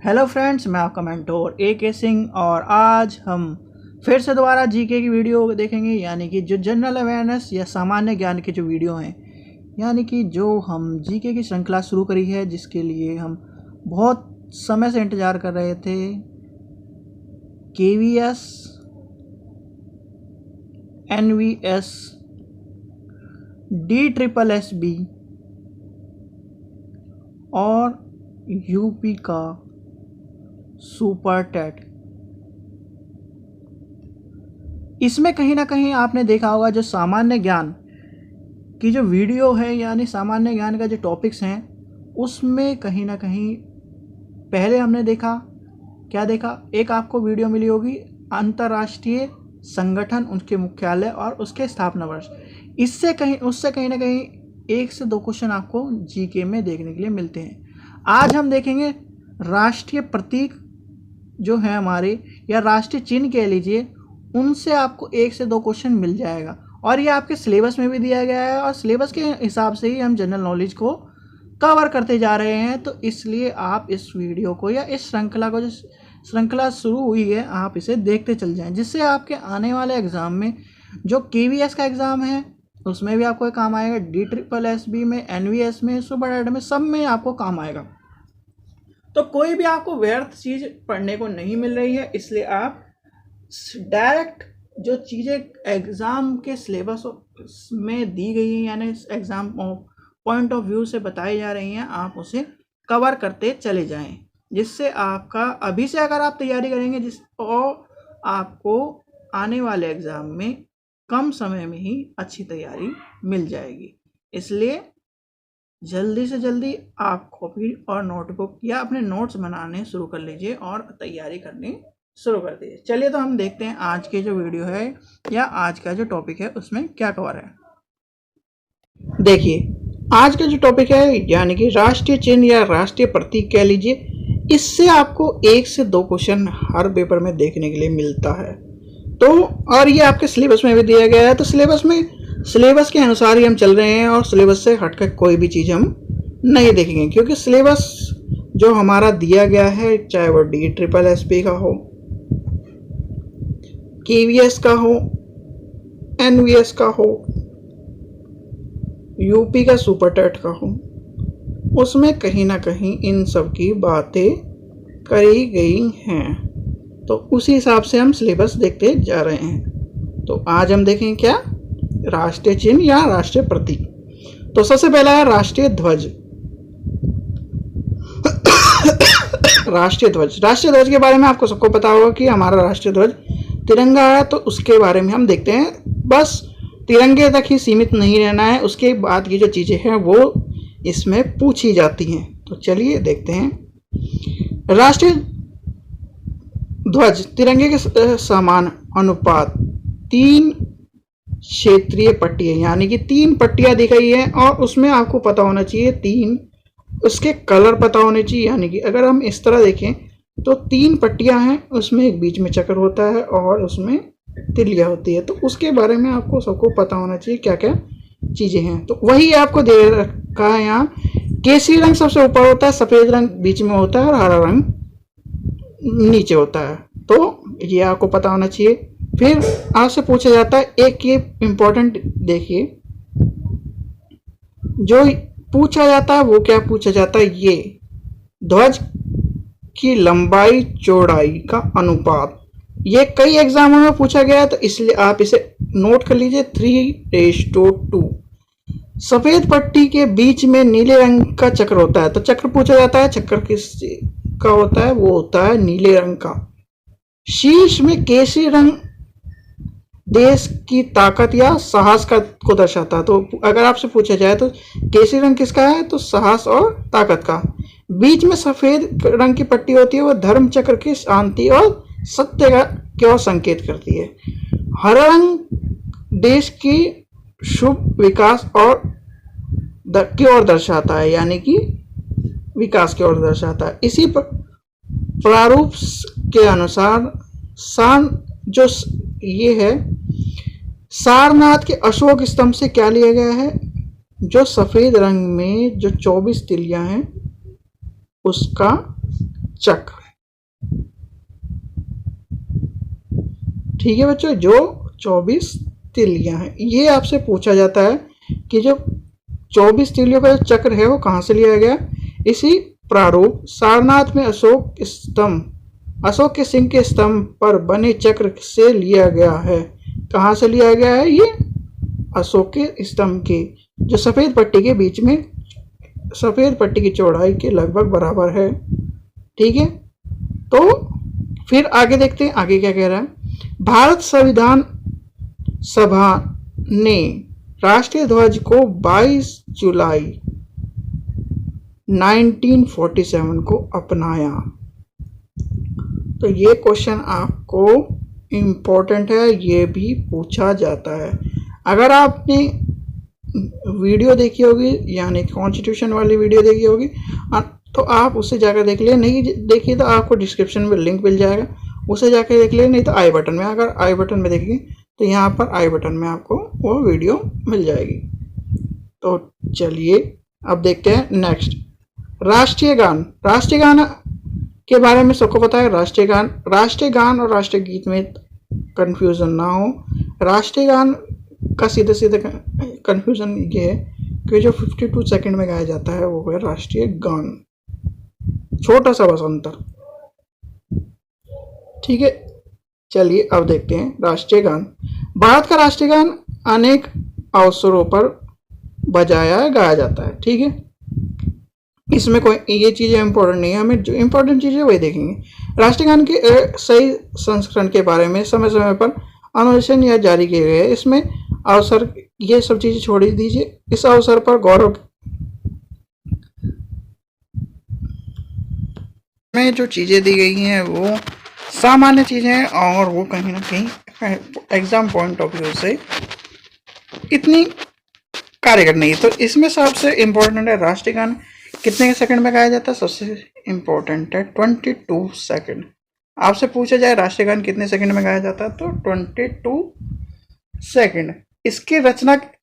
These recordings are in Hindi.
हेलो फ्रेंड्स, मैं आपका मेंटोर ए.के. सिंह और आज हम फिर से दोबारा जीके की वीडियो देखेंगे। यानी कि जो जनरल अवेयरनेस या सामान्य ज्ञान की जो वीडियो हैं, यानी कि जो हम जीके की श्रृंखला शुरू करी है, जिसके लिए हम बहुत समय से इंतज़ार कर रहे थे। KVS, NVS, DSSB और यूपी का सुपर टेट। इसमें कहीं ना कहीं आपने देखा होगा जो सामान्य ज्ञान की जो वीडियो है, यानी सामान्य ज्ञान का जो टॉपिक्स हैं, उसमें कहीं ना कहीं पहले हमने देखा, क्या देखा, एक आपको वीडियो मिली होगी अंतर्राष्ट्रीय संगठन, उनके मुख्यालय और उसके स्थापना वर्ष। उससे कहीं ना कहीं 1 से 2 क्वेश्चन आपको जीके में देखने के लिए मिलते हैं। आज हम देखेंगे राष्ट्रीय प्रतीक जो है हमारे, या राष्ट्रीय चिन्ह कह लीजिए, उनसे आपको 1 से 2 क्वेश्चन मिल जाएगा और ये आपके सिलेबस में भी दिया गया है और सिलेबस के हिसाब से ही हम जनरल नॉलेज को कवर करते जा रहे हैं। तो इसलिए आप इस वीडियो को या इस श्रृंखला को, जो श्रृंखला शुरू हुई है, आप इसे देखते चल जाएं, जिससे आपके आने वाले एग्ज़ाम में जो KVS का एग्ज़ाम है उसमें भी आपको काम आएगा, DSSB में, NVS में, सुपर टेट में, सब में आपको काम आएगा। तो कोई भी आपको व्यर्थ चीज़ पढ़ने को नहीं मिल रही है, इसलिए आप डायरेक्ट जो चीज़ें एग्ज़ाम के सिलेबस में दी गई हैं, यानी एग्ज़ाम पॉइंट ऑफ व्यू से बताई जा रही हैं, आप उसे कवर करते चले जाएं, जिससे आपका अभी से अगर आप तैयारी करेंगे और आपको आने वाले एग्ज़ाम में कम समय में ही अच्छी तैयारी मिल जाएगी। इसलिए जल्दी से जल्दी आप कॉपी और नोटबुक या अपने नोट्स बनाने शुरू कर लीजिए और तैयारी करनी शुरू कर दीजिए। चलिए तो हम देखते हैं आज के जो वीडियो है या आज का जो टॉपिक है उसमें क्या कवर है। देखिए, आज का जो टॉपिक है, यानी कि राष्ट्रीय चिन्ह या राष्ट्रीय प्रतीक कह लीजिए, इससे आपको 1 से 2 क्वेश्चन हर पेपर में देखने के लिए मिलता है। तो और ये आपके सिलेबस में भी दिया गया है, तो सिलेबस के अनुसार ही हम चल रहे हैं और सिलेबस से हटकर कोई भी चीज़ हम नहीं देखेंगे, क्योंकि सिलेबस जो हमारा दिया गया है, चाहे वो DSSB का हो, KVS का हो, NVS का हो, यूपी का सुपर टेट का हो, उसमें कहीं ना कहीं इन सब की बातें करी गई हैं। तो उसी हिसाब से हम सिलेबस देखते जा रहे हैं। तो आज हम देखेंगे क्या, राष्ट्रीय चिन्ह या राष्ट्रीय प्रतीक। तो सबसे पहला है राष्ट्रीय ध्वज। राष्ट्रीय ध्वज के बारे में आपको सबको पता होगा कि हमारा राष्ट्रीय ध्वज तिरंगा है। तो उसके बारे में हम देखते हैं, बस तिरंगे तक ही सीमित नहीं रहना है, उसके बाद की जो चीज़ें हैं वो इसमें पूछी जाती हैं। तो चलिए देखते हैं। राष्ट्रीय ध्वज तिरंगे के समान अनुपात 3 क्षेत्रीय पट्टियाँ, यानी कि 3 पट्टियाँ दिखाई है और उसमें आपको पता होना चाहिए 3 उसके कलर पता होने चाहिए। यानी कि अगर हम इस तरह देखें तो 3 पट्टियाँ हैं, उसमें एक बीच में चक्र होता है और उसमें तिलिया होती है। तो उसके बारे में आपको सबको पता होना चाहिए क्या क्या चीज़ें हैं। तो वही आपको दे रखा है यहाँ। केसरी रंग सबसे ऊपर होता है, सफ़ेद रंग बीच में होता है और हरा रंग नीचे होता है। तो ये आपको पता होना चाहिए। फिर आपसे पूछा जाता है, एक ये इम्पोर्टेंट देखिए, जो पूछा जाता है वो क्या पूछा जाता है, ये ध्वज की लंबाई चौड़ाई का अनुपात। ये कई एग्जामों में पूछा गया है, तो इसलिए आप इसे नोट कर लीजिए, 3:2। सफेद पट्टी के बीच में नीले रंग का चक्र होता है, तो चक्र पूछा जाता है, चक्र किस का होता है, वो होता है नीले रंग का। शीर्ष में केसरी रंग देश की ताकत या साहस को दर्शाता है। तो अगर आपसे पूछा जाए तो केसरी रंग किसका है, तो साहस और ताकत का। बीच में सफेद रंग की पट्टी होती है, वो धर्म चक्र की शांति और सत्य का क्यों संकेत करती है। हरा रंग देश की शुभ विकास और की ओर दर्शाता है, यानी कि विकास की ओर दर्शाता है। इसी प्रारूप के अनुसार जो ये है, सारनाथ के अशोक स्तंभ से क्या लिया गया है, जो सफेद रंग में जो 24 तिलियां हैं उसका चक्र। ठीक है बच्चों, जो 24 तिलियां हैं, ये आपसे पूछा जाता है कि जो 24 तिलियों का चक्र है वो कहाँ से लिया गया। इसी प्रारूप सारनाथ में अशोक के सिंह के स्तंभ पर बने चक्र से लिया गया है। कहाँ से लिया गया है ये? अशोक के स्तंभ के, जो सफेद पट्टी के बीच में, सफेद पट्टी की चौड़ाई के लगभग बराबर है। ठीक है, तो फिर आगे देखते हैं आगे क्या कह रहा है। भारत संविधान सभा ने राष्ट्रीय ध्वज को 22 जुलाई 1947 को अपनाया। तो ये क्वेश्चन आपको इम्पोर्टेंट है, ये भी पूछा जाता है। अगर आपने वीडियो देखी होगी, यानी कॉन्स्टिट्यूशन वाली वीडियो देखी होगी, तो आप उससे जाकर देख लिया। नहीं देखिए तो आपको डिस्क्रिप्शन में लिंक मिल जाएगा, उसे जाकर देख लिया। नहीं तो आई बटन में, अगर आई बटन में देखेंगे तो यहाँ पर आई बटन में आपको वो वीडियो मिल जाएगी। तो चलिए अब देखते हैं नेक्स्ट, राष्ट्रीय गान। राष्ट्रीय गान के बारे में सबको पता है। राष्ट्रीय गान और राष्ट्रीय गीत में कंफ्यूजन ना हो। राष्ट्रीय गान का सीधे सीधे कंफ्यूजन ये है कि जो 52 सेकंड में गाया जाता है वो है राष्ट्रीय गान, छोटा सा बस अंतर। ठीक है, चलिए अब देखते हैं राष्ट्रीय गान। भारत का राष्ट्रीय गान अनेक अवसरों पर बजाया गाया जाता है। ठीक है, इसमें कोई ये चीज़ें इंपॉर्टेंट नहीं है, हमें जो इंपॉर्टेंट चीज़ें वही देखेंगे। राष्ट्रीय गान के सही संस्करण के बारे में समय समय पर अनुदेशन या जारी किए गए हैं। इसमें अवसर, ये सब चीज़ें छोड़ दीजिए। इस अवसर पर गौरव में जो चीज़ें दी गई हैं वो सामान्य चीज़ें हैं, और वो कहीं ना कहीं एग्जाम पॉइंट ऑफ व्यू से इतनी कार्यगर नहीं है। तो इसमें सबसे इम्पोर्टेंट है राष्ट्रीय गान कितने सेकंड में गाया जाता है। सबसे इम्पोर्टेंट है 22 सेकंड। आपसे पूछा जाए राष्ट्रीय गान कितने सेकंड में गाया जाता है, तो 22 सेकंड। इसकी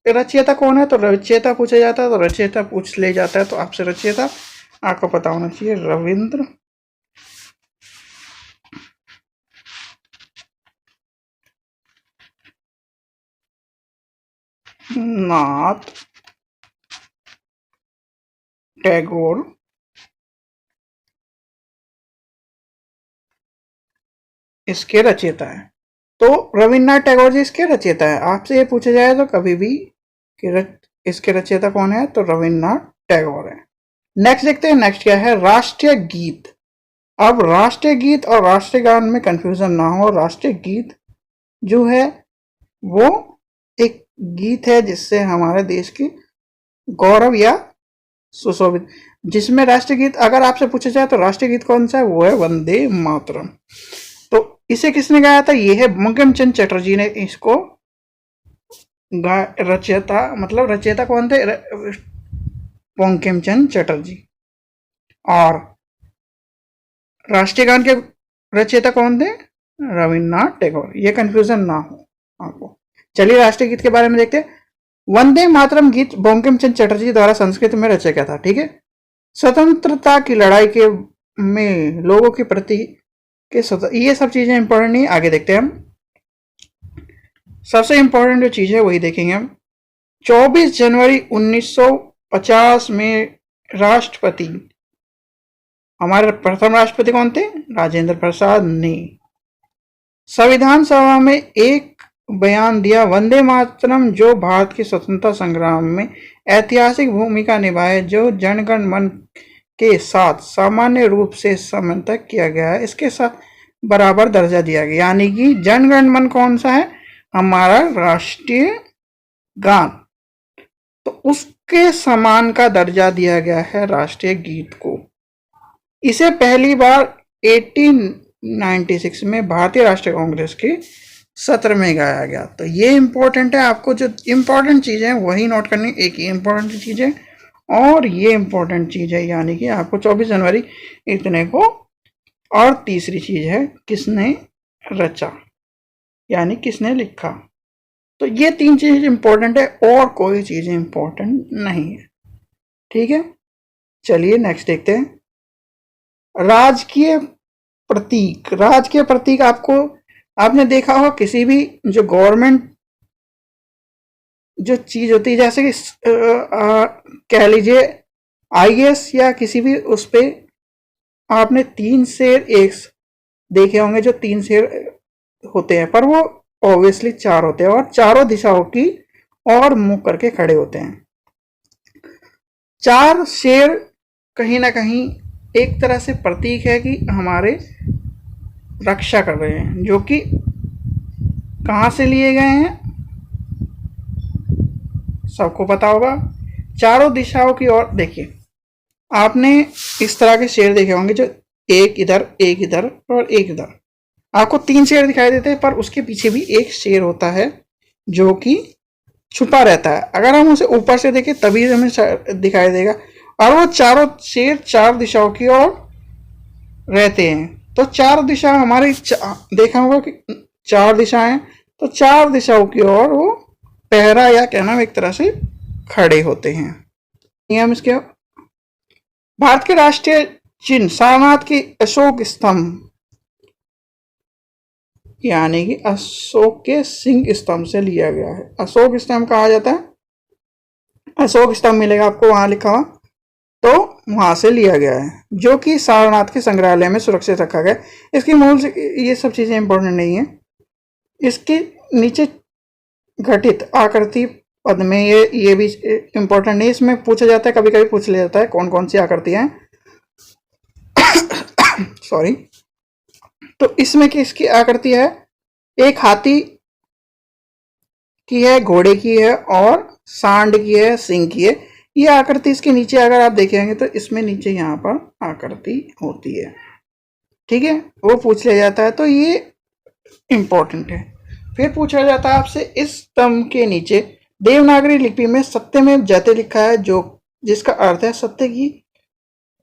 रचयिता कौन है, तो रचयिता पूछा जाता है, तो रचयिता पूछ ले जाता है। तो आपसे रचयिता आपको पता होना चाहिए, रविंद्र नाथ टैगोर इसके रचयिता है। तो रविन्द्रनाथ टैगोर जी इसके रचयिता है। आपसे ये पूछा जाए तो कभी भी कि इसके रचयिता कौन है, तो रविन्द्रनाथ टैगोर है। नेक्स्ट देखते हैं, नेक्स्ट क्या है, राष्ट्रीय गीत। अब राष्ट्रीय गीत और राष्ट्रीय गान में कंफ्यूजन ना हो। राष्ट्रीय गीत जो है वो एक गीत है जिससे हमारे देश की गौरव या सुशोभित, जिसमें राष्ट्रीय गीत अगर आपसे पूछा जाए तो राष्ट्रीय गीत कौन सा है, वो है वंदे मातरम। तो इसे किसने गाया था, ये है बंकिम चंद्र चटर्जी ने इसको रचयिता, मतलब रचयिता कौन थे, बंकिम चंद्र चटर्जी। और राष्ट्रीय गान के रचयिता कौन थे, रविन्द्रनाथ टैगोर। ये कंफ्यूजन ना हो आपको। चलिए राष्ट्रीय गीत के बारे में देखते हैं। वंदे मातरम गीत बंकिम चंद्र चटर्जी द्वारा संस्कृत में रचा गया था। ठीक है, स्वतंत्रता की लड़ाई के में लोगों के प्रति के ये सब चीजें इंपॉर्टेंट नहीं, आगे देखते हैं हम। सबसे इंपॉर्टेंट जो चीज है वही देखेंगे हम। 24 जनवरी 1950 में राष्ट्रपति, हमारे प्रथम राष्ट्रपति कौन थे, राजेंद्र प्रसाद ने संविधान सभा में एक बयान दिया, वंदे मातरम जो भारत की स्वतंत्रता संग्राम में ऐतिहासिक भूमिका निभाए, जो जनगण मन के साथ सामान्य रूप से समन्वय किया गया है, इसके साथ बराबर दर्जा दिया गया। यानी कि जनगण मन कौन सा है, हमारा राष्ट्रीय गान, तो उसके समान का दर्जा दिया गया है राष्ट्रीय गीत को। इसे पहली बार 1896 में भारतीय राष्ट्रीय कांग्रेस के सत्र में गाया गया। तो ये इंपॉर्टेंट है, आपको जो इंपॉर्टेंट चीज़ है वही नोट करनी। एक ही इंपॉर्टेंट चीज़ है और ये इंपॉर्टेंट चीज़ है, यानी कि आपको 24 जनवरी इतने को। और तीसरी चीज़ है किसने रचा, यानी किसने लिखा। तो ये तीन चीज़ इंपॉर्टेंट है और कोई चीज़ इंपॉर्टेंट नहीं है। ठीक है, चलिए नेक्स्ट देखते हैं। राजकीय प्रतीक, राजकीय प्रतीक आपने देखा होगा किसी भी जो गवर्नमेंट जो चीज होती है, जैसे कि कह लीजिए आईएएस या किसी भी उस पे आपने 3 शेर एक देखे होंगे, जो 3 शेर होते हैं, पर वो ऑब्वियसली 4 होते हैं और चारों दिशाओं की और मुंह करके खड़े होते हैं। 4 शेर कहीं ना कहीं एक तरह से प्रतीक है कि हमारे रक्षा कर रहे हैं, जो कि कहां से लिए गए हैं सबको पता होगा, चारों दिशाओं की ओर। देखिए आपने इस तरह के शेर देखे होंगे जो एक इधर और एक इधर, आपको 3 शेर दिखाई देते हैं, पर उसके पीछे भी एक शेर होता है जो कि छुपा रहता है। अगर हम उसे ऊपर से देखें तभी हमें दिखाई देगा, और वो चारों शेर 4 दिशाओं की ओर रहते हैं। तो 4 दिशा हमारे देखा होगा कि 4 दिशाएं, तो 4 दिशाओं की ओर वो पहरा या कहना एक तरह से खड़े होते हैं। नियम इसके, भारत के राष्ट्रीय चिन्ह सारनाथ की अशोक स्तंभ, यानी कि अशोक के सिंह स्तंभ से लिया गया है। अशोक स्तंभ कहा जाता है, अशोक स्तंभ मिलेगा आपको वहां लिखा हुआ, तो वहां से लिया गया है, जो कि सारनाथ के संग्रहालय में सुरक्षित रखा गया। इसकी मूल से ये सब चीजें इंपॉर्टेंट नहीं है। इसके नीचे घटित आकृति पद में ये भी इंपॉर्टेंट नहीं, इसमें पूछा जाता है, कभी कभी पूछ लिया जाता है कौन कौन सी आकृतियां हैं सॉरी। तो इसमें किसकी आकृति है, एक हाथी की है, घोड़े की है और सांड की है, सिंह की है। ये आकृति इसके नीचे अगर आप देखेंगे तो इसमें नीचे यहाँ पर आकृति होती है, ठीक है, वो पूछ लिया जाता है, तो ये इंपॉर्टेंट है। फिर पूछा जाता है आपसे, इस स्तंभ के नीचे देवनागरी लिपि में सत्यमेव जयते लिखा है, जो जिसका अर्थ है सत्य की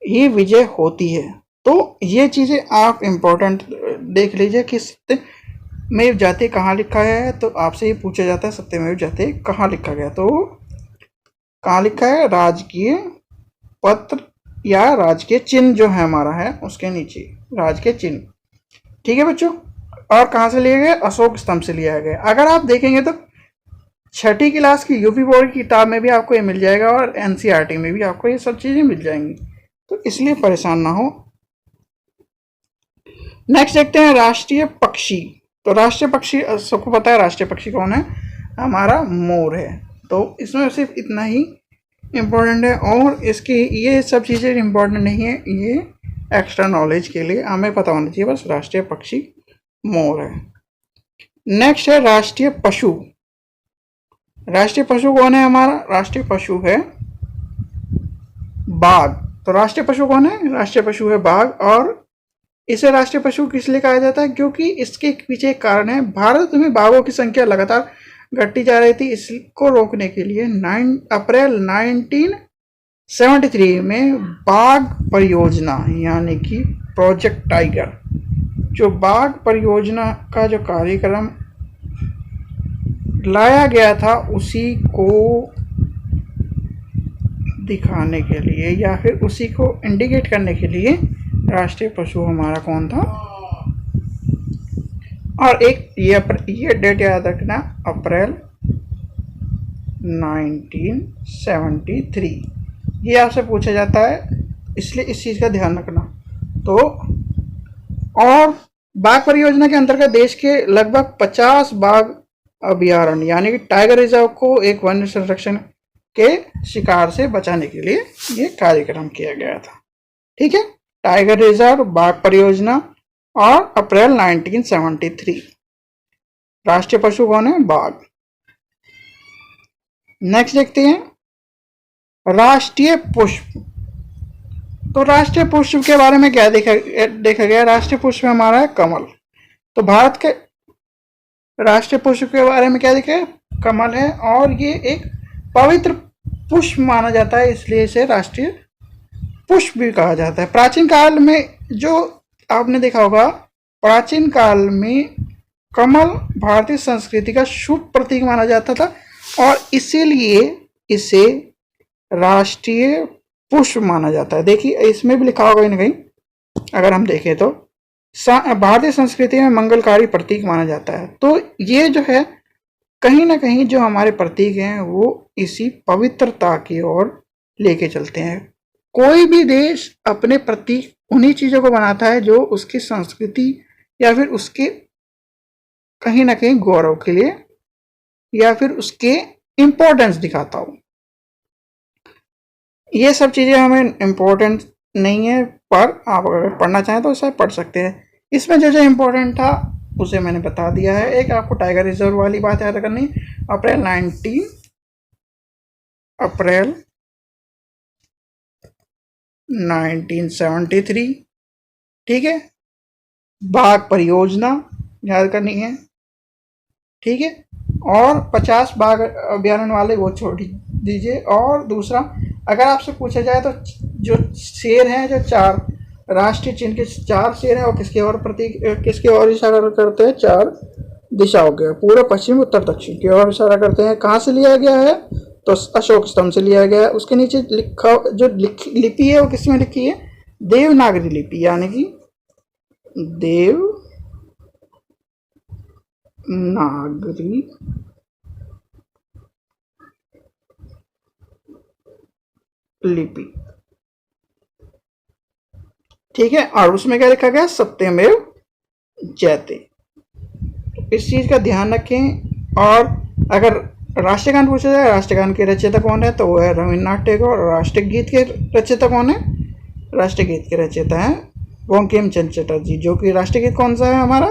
ही विजय होती है। तो ये चीजें आप इंपॉर्टेंट देख लीजिए कि सत्यमेव जयते कहाँ लिखा है, तो आपसे ये पूछा जाता है सत्यमेव जयते कहाँ लिखा गया, तो कहाँ लिखा है, राजकीय पत्र या राजकीय चिन्ह जो है हमारा है उसके नीचे राजकीय चिन्ह, ठीक है बच्चों। और कहाँ से लिए गए, अशोक स्तंभ से लिया गया। अगर आप देखेंगे तो 6ठी क्लास की यूपी बोर्ड की किताब में भी आपको ये मिल जाएगा और एनसीईआरटी में भी आपको ये सब चीजें मिल जाएंगी, तो इसलिए परेशान ना हो। नेक्स्ट देखते हैं राष्ट्रीय पक्षी। तो राष्ट्रीय पक्षी सबको पता है राष्ट्रीय पक्षी कौन है, हमारा मोर है। तो इसमें सिर्फ इतना ही इम्पोर्टेंट है, और इसकी ये सब चीज़ें इम्पोर्टेंट नहीं है, ये एक्स्ट्रा नॉलेज के लिए हमें पता होना चाहिए, बस राष्ट्रीय पक्षी मोर है। नेक्स्ट है राष्ट्रीय पशु। राष्ट्रीय पशु कौन है, हमारा राष्ट्रीय पशु है बाघ। तो राष्ट्रीय पशु कौन है, राष्ट्रीय पशु है बाघ। और इसे राष्ट्रीय पशु किस लिए कहा जाता है, क्योंकि इसके पीछे एक कारण है, भारत में बाघों की संख्या लगातार घटती जा रही थी। इसको रोकने के लिए 9 अप्रैल 1973 में बाघ परियोजना यानी कि प्रोजेक्ट टाइगर, जो बाघ परियोजना का जो कार्यक्रम लाया गया था, उसी को दिखाने के लिए या फिर उसी को इंडिकेट करने के लिए राष्ट्रीय पशु हमारा कौन था। और एक ये डेट याद रखना, अप्रैल 1973, ये आपसे पूछा जाता है, इसलिए इस चीज़ का ध्यान रखना। तो और बाघ परियोजना के अंतर्गत देश के लगभग 50 बाघ अभयारण्य यानी कि टाइगर रिजर्व को एक वन्य संरक्षण के शिकार से बचाने के लिए ये कार्यक्रम किया गया था, ठीक है। टाइगर रिजर्व, बाघ परियोजना और अप्रैल 1973। राष्ट्रीय पशु कौन है, बाघ। नेक्स्ट देखते हैं राष्ट्रीय पुष्प। तो राष्ट्रीय पुष्प के बारे में क्या देखा गया, राष्ट्रीय पुष्प हमारा है कमल। तो भारत के राष्ट्रीय पुष्प के बारे में क्या देखा है, कमल है, और ये एक पवित्र पुष्प माना जाता है, इसलिए इसे राष्ट्रीय पुष्प भी कहा जाता है। प्राचीन काल में जो आपने देखा होगा, प्राचीन काल में कमल भारतीय संस्कृति का शुभ प्रतीक माना जाता था, और इसीलिए इसे राष्ट्रीय पुष्प माना जाता है। देखिए इसमें भी लिखा होगा कहीं, अगर हम देखें तो भारतीय संस्कृति में मंगलकारी प्रतीक माना जाता है। तो ये जो है कहीं ना कहीं जो हमारे प्रतीक हैं वो इसी पवित्रता की ओर लेके चलते हैं। कोई भी देश अपने प्रतीक उन्हीं चीजों को बनाता है जो उसकी संस्कृति या फिर उसके कहीं ना कहीं गौरव के लिए या फिर उसके इंपॉर्टेंस दिखाता हो। ये सब चीजें हमें इंपॉर्टेंट नहीं है, पर आप अगर पढ़ना चाहें तो इसे पढ़ सकते हैं। इसमें जो जो इम्पोर्टेंट था उसे मैंने बता दिया है। एक आपको टाइगर रिजर्व वाली बात याद करनी, अप्रैल 1973, ठीक है। बाघ परियोजना याद करनी है, ठीक है। और 50 बाघ अभ्यारण्य वाले वो छोड़ दीजिए। और दूसरा, अगर आपसे पूछा जाए तो जो शेर हैं, जो 4 राष्ट्रीय चिन्ह के 4 शेर हैं, और किसके और प्रतीक किसके और इशारा करते हैं? 4 दिशाओं के, पूर्व पश्चिम उत्तर दक्षिण की ओर इशारा करते हैं। कहाँ से लिया गया है? तो अशोक स्तंभ से लिया गया है। उसके नीचे लिखा जो लिपि है वो किस में लिखी है? देवनागरी लिपि, यानी कि देवनागरी लिपि, ठीक है। और उसमें क्या लिखा गया? सत्यमेव जयते। तो इस चीज का ध्यान रखें। और अगर राष्ट्रगान पूछा जाए, राष्ट्रगान के रचयिता कौन है? तो वो है रविन्द्रनाथ टैगोर। और राष्ट्रीय गीत के रचयिता कौन है? राष्ट्रीय गीत के रचयिता हैं बंकिम चंद्र चटर्जी। जो कि राष्ट्रीय गीत कौन सा है हमारा?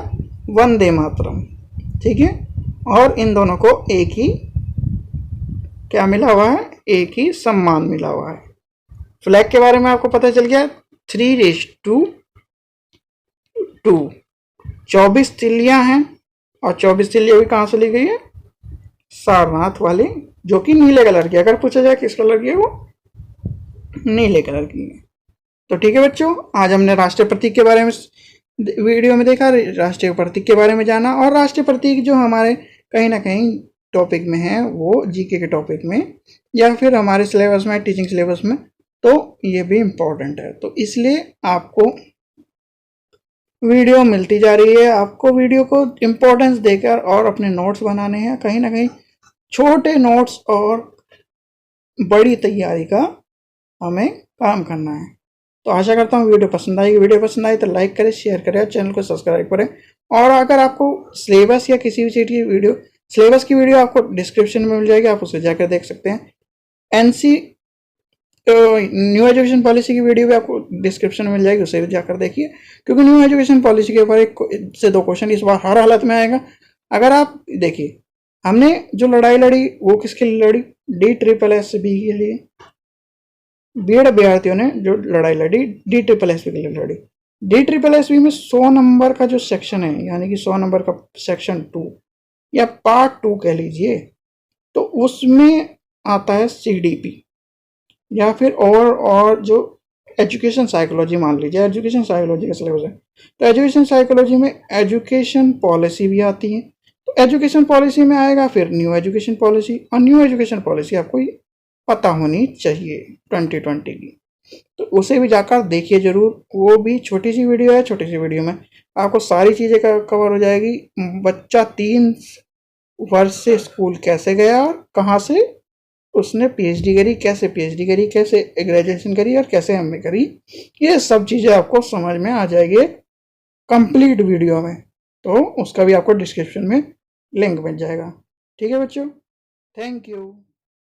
वंदे मातरम, ठीक है। और इन दोनों को एक ही क्या मिला हुआ है? एक ही सम्मान मिला हुआ है। फ्लैग के बारे में आपको पता चल गया, 3:2, 24 तिल्लियां हैं। और 24 तिल्लियां भी कहाँ से ली गई है? सारनाथ वाले, जो कि नीले कलर की। अगर पूछा जाए किस कलर की है, वो नीले कलर की है। तो ठीक है बच्चों, आज हमने राष्ट्रीय प्रतीक के बारे में वीडियो में देखा, राष्ट्रीय प्रतीक के बारे में जाना। और राष्ट्रीय प्रतीक जो हमारे कहीं ना कहीं टॉपिक में है, वो जीके के टॉपिक में या फिर हमारे सिलेबस में, टीचिंग सिलेबस में, तो ये भी इम्पोर्टेंट है। तो इसलिए आपको वीडियो मिलती जा रही है। आपको वीडियो को इम्पोर्टेंस देकर और अपने नोट्स बनाने हैं। कहीं ना कहीं छोटे नोट्स और बड़ी तैयारी का हमें काम करना है। तो आशा करता हूँ वीडियो पसंद आएगी। वीडियो पसंद आई तो लाइक करें, शेयर करें, चैनल को सब्सक्राइब करें। और अगर आपको सिलेबस या किसी भी चीज़ की वीडियो, सिलेबस की वीडियो आपको डिस्क्रिप्शन में मिल जाएगी, आप उसे जाकर देख सकते हैं। एनसी न्यू एजुकेशन पॉलिसी की वीडियो भी आपको डिस्क्रिप्शन में मिल जाएगी, उसे भी जाकर देखिए। क्योंकि न्यू एजुकेशन पॉलिसी के ऊपर 1 से 2 क्वेश्चन इस बार हर हालत में आएगा। अगर आप देखिए, हमने जो लड़ाई लड़ी वो किसके लिए लड़ी? DSSB के लिए। बीएड अभ्यर्थियों ने जो लड़ाई लड़ी DSSB के लिए लड़ी। DSSB में 100 नंबर का जो सेक्शन है, यानी कि 100 नंबर का सेक्शन 2 या पार्ट 2 कह लीजिए, तो उसमें आता है CDP या फिर और जो एजुकेशन साइकोलॉजी, मान लीजिए एजुकेशन साइकोलॉजी का सिलेबस है, तो एजुकेशन साइकोलॉजी में एजुकेशन पॉलिसी भी आती है। तो एजुकेशन पॉलिसी में आएगा फिर न्यू एजुकेशन पॉलिसी, और न्यू एजुकेशन पॉलिसी आपको पता होनी चाहिए 2020 की। तो उसे भी जाकर देखिए जरूर। वो भी छोटी सी वीडियो है, छोटी सी वीडियो में आपको सारी चीज़ें कवर हो जाएगी। बच्चा 3 वर्ष से स्कूल कैसे गया और कहाँ से उसने PhD करी, कैसे PhD करी, कैसे ग्रेजुएशन करी और कैसे MA करी, ये सब चीज़ें आपको समझ में आ जाएगी कंप्लीट वीडियो में। तो उसका भी आपको डिस्क्रिप्शन में लिंक मिल जाएगा। ठीक है बच्चों, थैंक यू।